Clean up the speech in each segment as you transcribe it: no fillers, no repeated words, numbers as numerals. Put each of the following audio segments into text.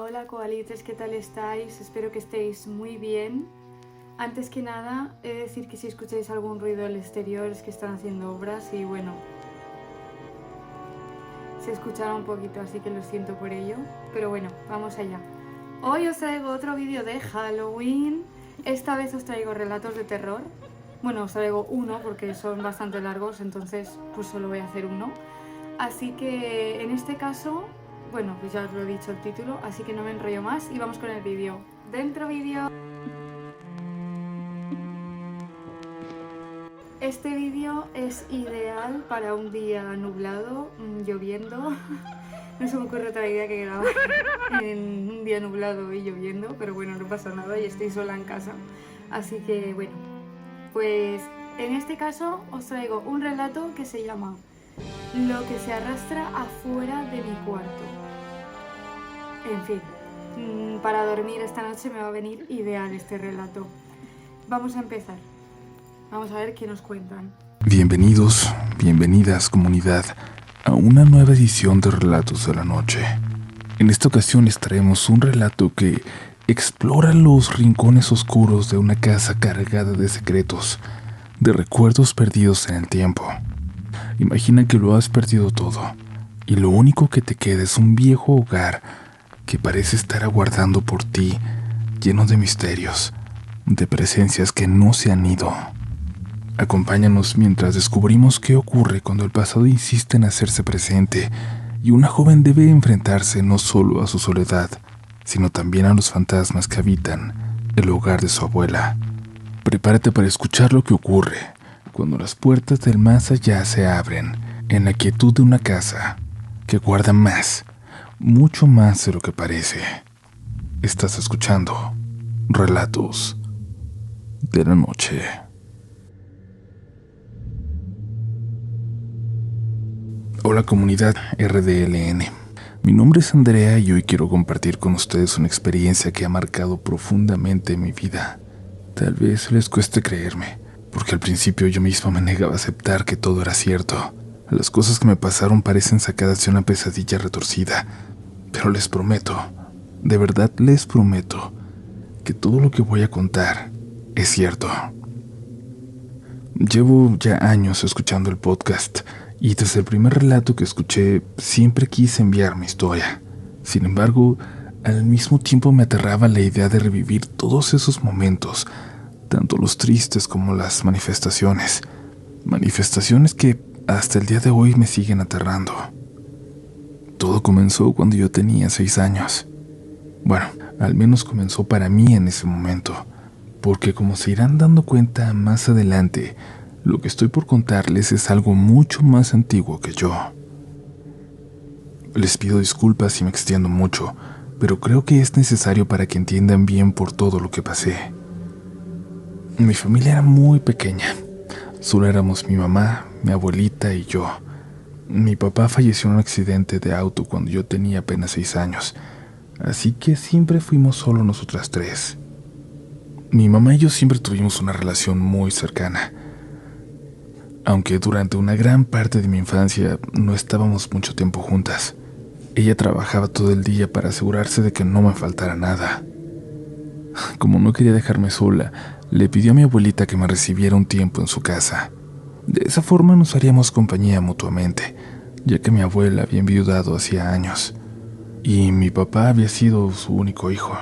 Hola koalites, ¿qué tal estáis? Espero que estéis muy bien. Antes que nada, he de decir que si escucháis algún ruido del exterior es que están haciendo obras y bueno, se escuchará un poquito, así que lo siento por ello. Pero bueno, vamos allá. Hoy os traigo otro vídeo de Halloween. Esta vez os traigo relatos de terror. Bueno, os traigo uno porque son bastante largos, entonces pues solo voy a hacer uno. Así que en este caso, bueno, pues ya os lo he dicho el título, así que no me enrollo más y vamos con el vídeo. ¡Dentro vídeo! Este vídeo es ideal para un día nublado, lloviendo. No se me ocurre otra idea que grabar en un día nublado y lloviendo, pero bueno, no pasa nada y estoy sola en casa. Así que bueno, pues en este caso os traigo un relato que se llama Lo que se arrastra afuera de mi cuarto. En fin, para dormir esta noche me va a venir ideal este relato. Vamos a empezar. Vamos a ver qué nos cuentan. Bienvenidos, bienvenidas comunidad a una nueva edición de Relatos de la Noche. En esta ocasión les traemos un relato que explora los rincones oscuros de una casa cargada de secretos, de recuerdos perdidos en el tiempo. Imagina que lo has perdido todo y lo único que te queda es un viejo hogar que parece estar aguardando por ti, lleno de misterios, de presencias que no se han ido. Acompáñanos mientras descubrimos qué ocurre cuando el pasado insiste en hacerse presente y una joven debe enfrentarse no solo a su soledad, sino también a los fantasmas que habitan el hogar de su abuela. Prepárate para escuchar lo que ocurre cuando las puertas del más allá se abren en la quietud de una casa que guarda más, mucho más de lo que parece. Estás escuchando Relatos de la Noche. Hola comunidad RDLN, mi nombre es Andrea y hoy quiero compartir con ustedes una experiencia que ha marcado profundamente mi vida. Tal vez les cueste creerme, porque al principio yo mismo me negaba a aceptar que todo era cierto. Las cosas que me pasaron parecen sacadas de una pesadilla retorcida, pero les prometo, de verdad les prometo, que todo lo que voy a contar es cierto. Llevo ya años escuchando el podcast, y desde el primer relato que escuché siempre quise enviar mi historia. Sin embargo, al mismo tiempo me aterraba la idea de revivir todos esos momentos, tanto los tristes como las manifestaciones. Manifestaciones que hasta el día de hoy me siguen aterrando. Todo comenzó cuando yo tenía 6 años. Bueno, al menos comenzó para mí en ese momento, porque como se irán dando cuenta más adelante, lo que estoy por contarles es algo mucho más antiguo que yo. Les pido disculpas si me extiendo mucho, pero creo que es necesario para que entiendan bien por todo lo que pasé. Mi familia era muy pequeña. Solo éramos mi mamá, mi abuelita y yo. Mi papá falleció en un accidente de auto cuando yo tenía apenas 6 años, así que siempre fuimos solo nosotras 3. Mi mamá y yo siempre tuvimos una relación muy cercana, aunque durante una gran parte de mi infancia no estábamos mucho tiempo juntas. Ella trabajaba todo el día para asegurarse de que no me faltara nada. Como no quería dejarme sola, le pidió a mi abuelita que me recibiera un tiempo en su casa. De esa forma nos haríamos compañía mutuamente, ya que mi abuela había enviudado hacía años, y mi papá había sido su único hijo.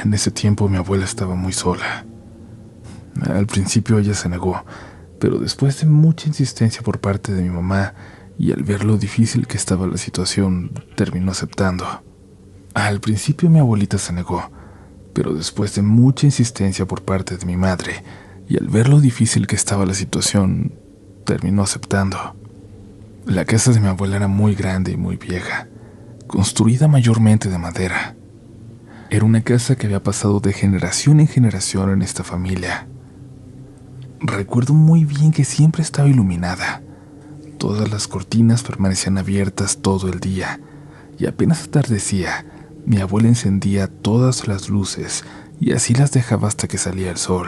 En ese tiempo mi abuela estaba muy sola. Al principio ella se negó, pero después de mucha insistencia por parte de mi mamá y al ver lo difícil que estaba la situación, terminó aceptando. Al principio mi abuelita se negó, pero después de mucha insistencia por parte de mi madre y al ver lo difícil que estaba la situación, terminó aceptando. La casa de mi abuela era muy grande y muy vieja, construida mayormente de madera. Era una casa que había pasado de generación en generación en esta familia. Recuerdo muy bien que siempre estaba iluminada. Todas las cortinas permanecían abiertas todo el día, y apenas atardecía, mi abuela encendía todas las luces y así las dejaba hasta que salía el sol.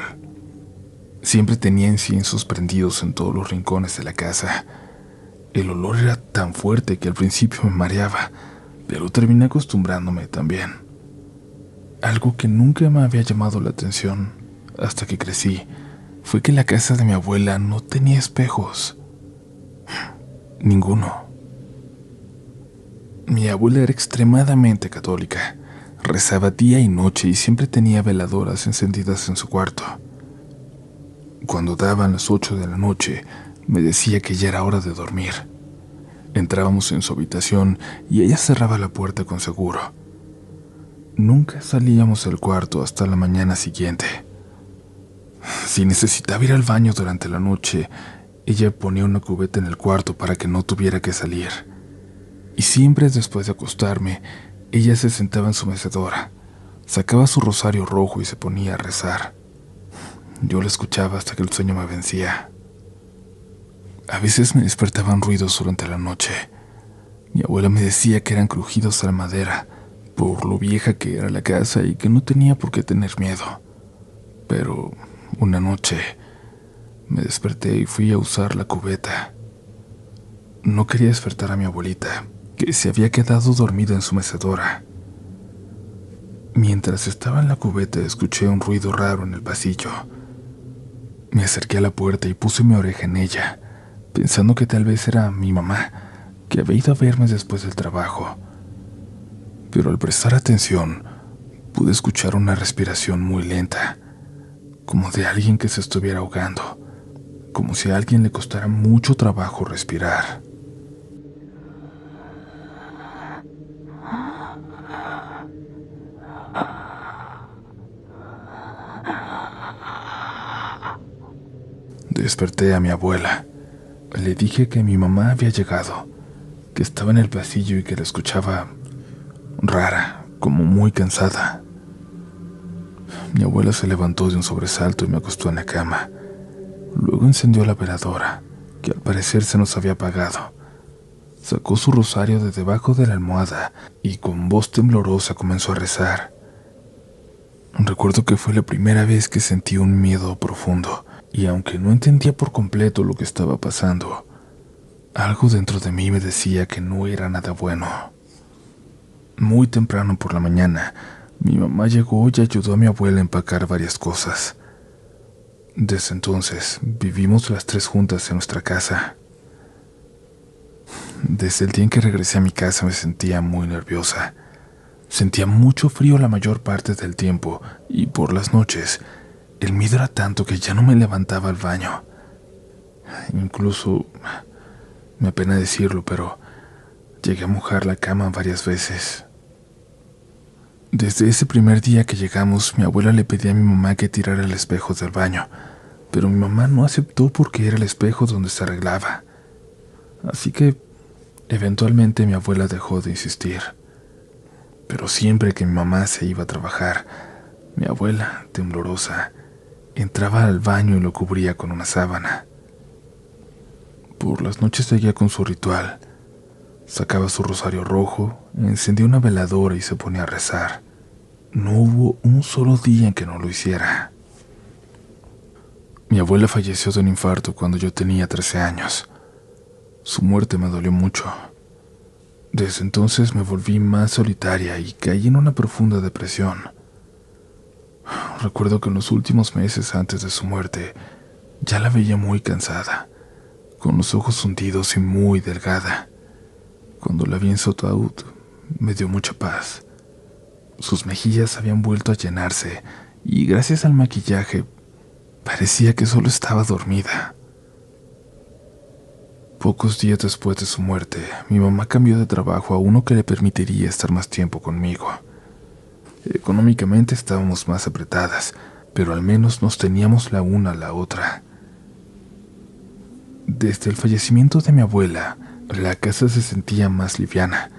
Siempre tenía inciensos prendidos en todos los rincones de la casa. El olor era tan fuerte que al principio me mareaba, pero terminé acostumbrándome también. Algo que nunca me había llamado la atención hasta que crecí fue que la casa de mi abuela no tenía espejos. Ninguno. Mi abuela era extremadamente católica. Rezaba día y noche y siempre tenía veladoras encendidas en su cuarto. Cuando daban las 8 de la noche, me decía que ya era hora de dormir. Entrábamos en su habitación y ella cerraba la puerta con seguro. Nunca salíamos del cuarto hasta la mañana siguiente. Si necesitaba ir al baño durante la noche, ella ponía una cubeta en el cuarto para que no tuviera que salir. Y siempre después de acostarme, ella se sentaba en su mecedora, sacaba su rosario rojo y se ponía a rezar. Yo la escuchaba hasta que el sueño me vencía. A veces me despertaban ruidos durante la noche. Mi abuela me decía que eran crujidos a la madera, por lo vieja que era la casa y que no tenía por qué tener miedo. Pero una noche me desperté y fui a usar la cubeta. No quería despertar a mi abuelita, que se había quedado dormida en su mecedora. Mientras estaba en la cubeta escuché un ruido raro en el pasillo. Me acerqué a la puerta y puse mi oreja en ella, pensando que tal vez era mi mamá, que había ido a verme después del trabajo. Pero al prestar atención, pude escuchar una respiración muy lenta, como de alguien que se estuviera ahogando, como si a alguien le costara mucho trabajo respirar. Desperté a mi abuela. Le dije que mi mamá había llegado, que estaba en el pasillo y que la escuchaba rara, como muy cansada. Mi abuela se levantó de un sobresalto y me acostó en la cama. Luego encendió la veladora, que al parecer se nos había apagado. Sacó su rosario de debajo de la almohada y con voz temblorosa comenzó a rezar. Recuerdo que fue la primera vez que sentí un miedo profundo, y aunque no entendía por completo lo que estaba pasando, algo dentro de mí me decía que no era nada bueno. Muy temprano por la mañana, mi mamá llegó y ayudó a mi abuela a empacar varias cosas. Desde entonces, vivimos las 3 juntas en nuestra casa. Desde el día en que regresé a mi casa me sentía muy nerviosa. Sentía mucho frío la mayor parte del tiempo y por las noches el miedo era tanto que ya no me levantaba al baño. Incluso, me apena decirlo, pero llegué a mojar la cama varias veces. Desde ese primer día que llegamos, mi abuela le pedía a mi mamá que tirara el espejo del baño, pero mi mamá no aceptó porque era el espejo donde se arreglaba. Así que, eventualmente mi abuela dejó de insistir. Pero siempre que mi mamá se iba a trabajar, mi abuela, temblorosa, entraba al baño y lo cubría con una sábana. Por las noches seguía con su ritual. Sacaba su rosario rojo, encendía una veladora y se ponía a rezar. No hubo un solo día en que no lo hiciera. Mi abuela falleció de un infarto cuando yo tenía 13 años. Su muerte me dolió mucho. Desde entonces me volví más solitaria y caí en una profunda depresión. Recuerdo que en los últimos meses antes de su muerte ya la veía muy cansada, con los ojos hundidos y muy delgada. Cuando la vi en su ataúd, me dio mucha paz. Sus mejillas habían vuelto a llenarse y gracias al maquillaje parecía que solo estaba dormida. Pocos días después de su muerte, mi mamá cambió de trabajo a uno que le permitiría estar más tiempo conmigo. Económicamente estábamos más apretadas, pero al menos nos teníamos la una a la otra. Desde el fallecimiento de mi abuela, la casa se sentía más liviana.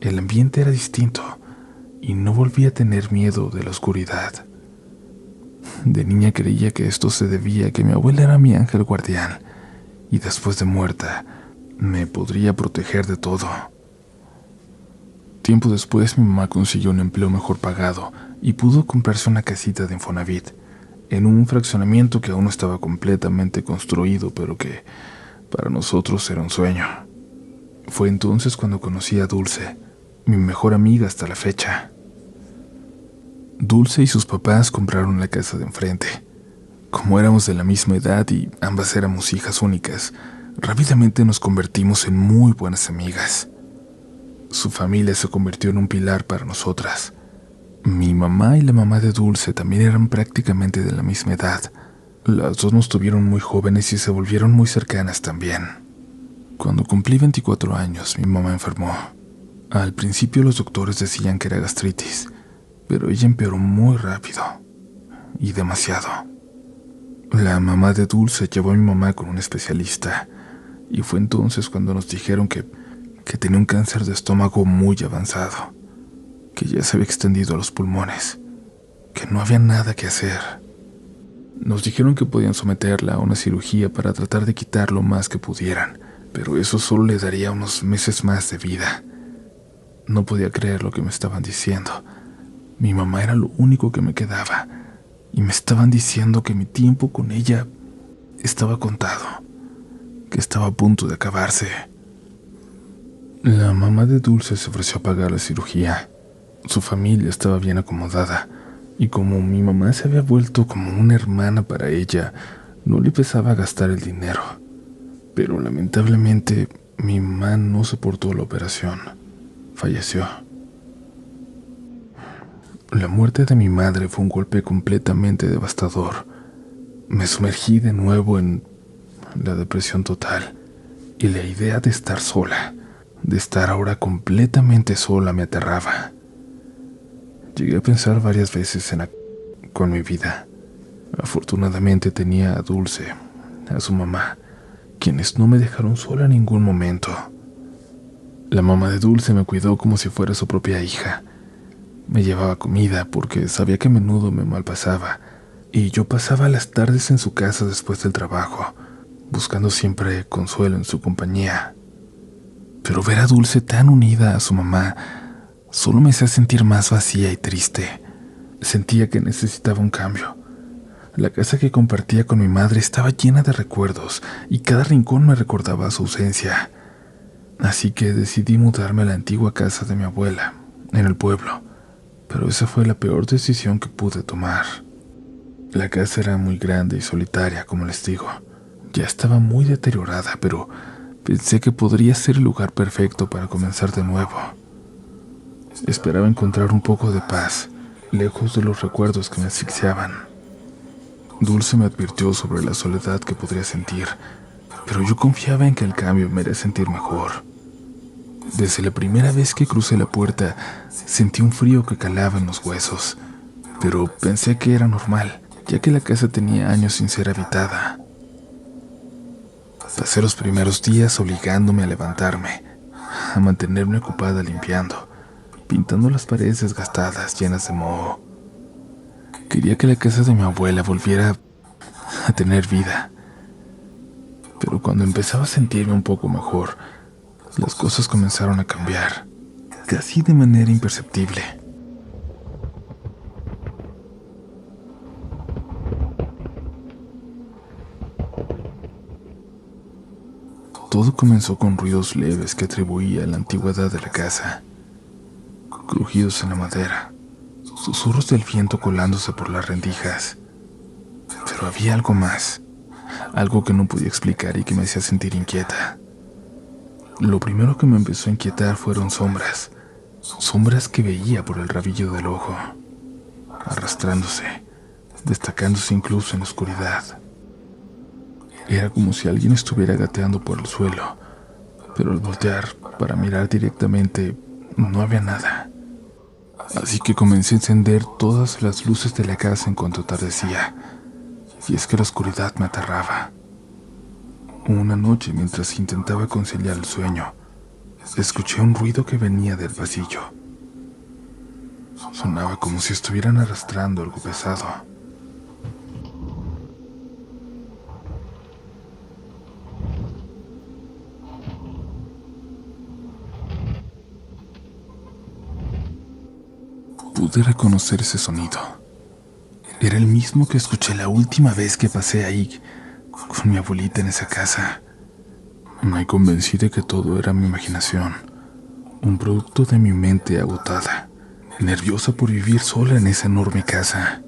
El ambiente era distinto y no volví a tener miedo de la oscuridad. De niña creía que esto se debía a que mi abuela era mi ángel guardián y después de muerta me podría proteger de todo. Tiempo después mi mamá consiguió un empleo mejor pagado y pudo comprarse una casita de Infonavit en un fraccionamiento que aún no estaba completamente construido, pero que para nosotros era un sueño. Fue entonces cuando conocí a Dulce, mi mejor amiga hasta la fecha. Dulce y sus papás compraron la casa de enfrente. Como éramos de la misma edad y ambas éramos hijas únicas, rápidamente nos convertimos en muy buenas amigas. Su familia se convirtió en un pilar para nosotras. Mi mamá y la mamá de Dulce también eran prácticamente de la misma edad. Las dos nos tuvieron muy jóvenes y se volvieron muy cercanas también. Cuando cumplí 24 años, mi mamá enfermó. Al principio los doctores decían que era gastritis, pero ella empeoró muy rápido, y demasiado. La mamá de Dulce llevó a mi mamá con un especialista, y fue entonces cuando nos dijeron que tenía un cáncer de estómago muy avanzado, que ya se había extendido a los pulmones, que no había nada que hacer. Nos dijeron que podían someterla a una cirugía para tratar de quitar lo más que pudieran, pero eso solo le daría unos meses más de vida. No podía creer lo que me estaban diciendo. Mi mamá era lo único que me quedaba, y me estaban diciendo que mi tiempo con ella estaba contado, que estaba a punto de acabarse. La mamá de Dulce se ofreció a pagar la cirugía. Su familia estaba bien acomodada, y como mi mamá se había vuelto como una hermana para ella, no le pesaba gastar el dinero. Pero lamentablemente, mi mamá no soportó la operación. Falleció. La muerte de mi madre fue un golpe completamente devastador. Me sumergí de nuevo en la depresión total, y la idea de estar sola, de estar ahora completamente sola, me aterraba. Llegué a pensar varias veces con mi vida. Afortunadamente tenía a Dulce, a su mamá, quienes no me dejaron sola en ningún momento. La mamá de Dulce me cuidó como si fuera su propia hija. Me llevaba comida porque sabía que a menudo me malpasaba, y yo pasaba las tardes en su casa después del trabajo, buscando siempre consuelo en su compañía. Pero ver a Dulce tan unida a su mamá solo me hacía sentir más vacía y triste. Sentía que necesitaba un cambio. La casa que compartía con mi madre estaba llena de recuerdos, y cada rincón me recordaba su ausencia. Así que decidí mudarme a la antigua casa de mi abuela, en el pueblo. Pero esa fue la peor decisión que pude tomar. La casa era muy grande y solitaria, como les digo. Ya estaba muy deteriorada, pero pensé que podría ser el lugar perfecto para comenzar de nuevo. Esperaba encontrar un poco de paz, lejos de los recuerdos que me asfixiaban. Dulce me advirtió sobre la soledad que podría sentir, pero yo confiaba en que el cambio me haría sentir mejor. Desde la primera vez que crucé la puerta, sentí un frío que calaba en los huesos, pero pensé que era normal, ya que la casa tenía años sin ser habitada. Pasé los primeros días obligándome a levantarme, a mantenerme ocupada limpiando, pintando las paredes desgastadas llenas de moho. Quería que la casa de mi abuela volviera a tener vida. Pero cuando empezaba a sentirme un poco mejor, las cosas comenzaron a cambiar, casi de manera imperceptible. Todo comenzó con ruidos leves que atribuía a la antigüedad de la casa. Crujidos en la madera, susurros del viento colándose por las rendijas. Pero había algo más, algo que no podía explicar y que me hacía sentir inquieta. Lo primero que me empezó a inquietar fueron sombras que veía por el rabillo del ojo, arrastrándose, destacándose incluso en la oscuridad. Era como si alguien estuviera gateando por el suelo, pero al voltear para mirar directamente no había nada. Así que comencé a encender todas las luces de la casa en cuanto atardecía, y es que la oscuridad me aterraba. Una noche, mientras intentaba conciliar el sueño, escuché un ruido que venía del pasillo. Sonaba como si estuvieran arrastrando algo pesado. Pude reconocer ese sonido. Era el mismo que escuché la última vez que pasé ahí con mi abuelita en esa casa. Me convencí de que todo era mi imaginación, un producto de mi mente agotada, nerviosa por vivir sola en esa enorme casa.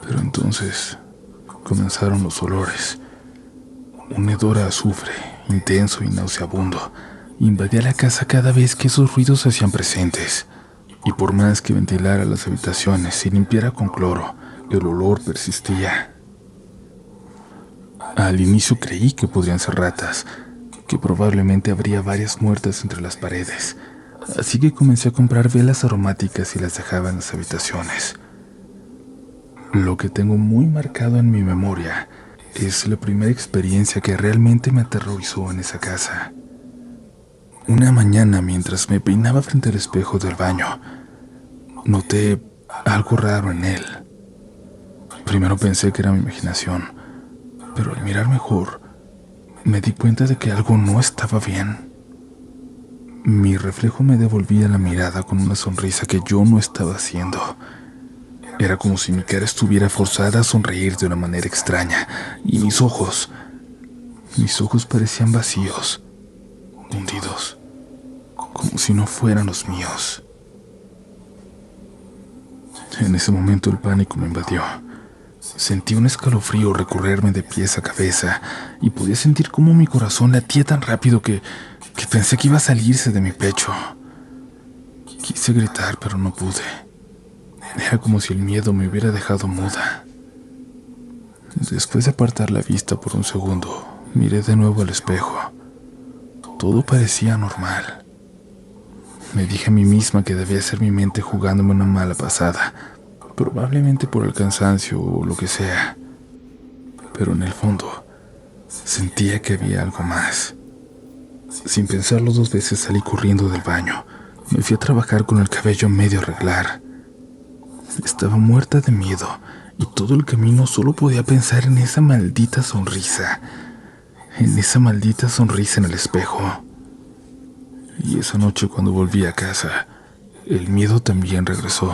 Pero entonces comenzaron los olores. Un hedor a azufre, intenso y nauseabundo, invadía la casa cada vez que esos ruidos se hacían presentes. Y por más que ventilara las habitaciones y limpiara con cloro, el olor persistía. Al inicio creí que podrían ser ratas, que probablemente habría varias muertas entre las paredes, así que comencé a comprar velas aromáticas y las dejaba en las habitaciones. Lo que tengo muy marcado en mi memoria es la primera experiencia que realmente me aterrorizó en esa casa. Una mañana, mientras me peinaba frente al espejo del baño, noté algo raro en él. Primero pensé que era mi imaginación, pero al mirar mejor, me di cuenta de que algo no estaba bien. Mi reflejo me devolvía la mirada con una sonrisa que yo no estaba haciendo. Era como si mi cara estuviera forzada a sonreír de una manera extraña, y mis ojos parecían vacíos, hundidos, como si no fueran los míos. En ese momento el pánico me invadió. Sentí un escalofrío recorrerme de pies a cabeza y podía sentir cómo mi corazón latía tan rápido que pensé que iba a salirse de mi pecho. Quise gritar, pero no pude. Era como si el miedo me hubiera dejado muda. Después de apartar la vista por un segundo, miré de nuevo al espejo. Todo parecía normal. Me dije a mí misma que debía ser mi mente jugándome una mala pasada, probablemente por el cansancio o lo que sea. Pero en el fondo, sentía que había algo más. Sin pensarlo dos veces salí corriendo del baño. Me fui a trabajar con el cabello a medio arreglar. Estaba muerta de miedo y todo el camino solo podía pensar en esa maldita sonrisa. En esa maldita sonrisa en el espejo. Y esa noche cuando volví a casa, el miedo también regresó.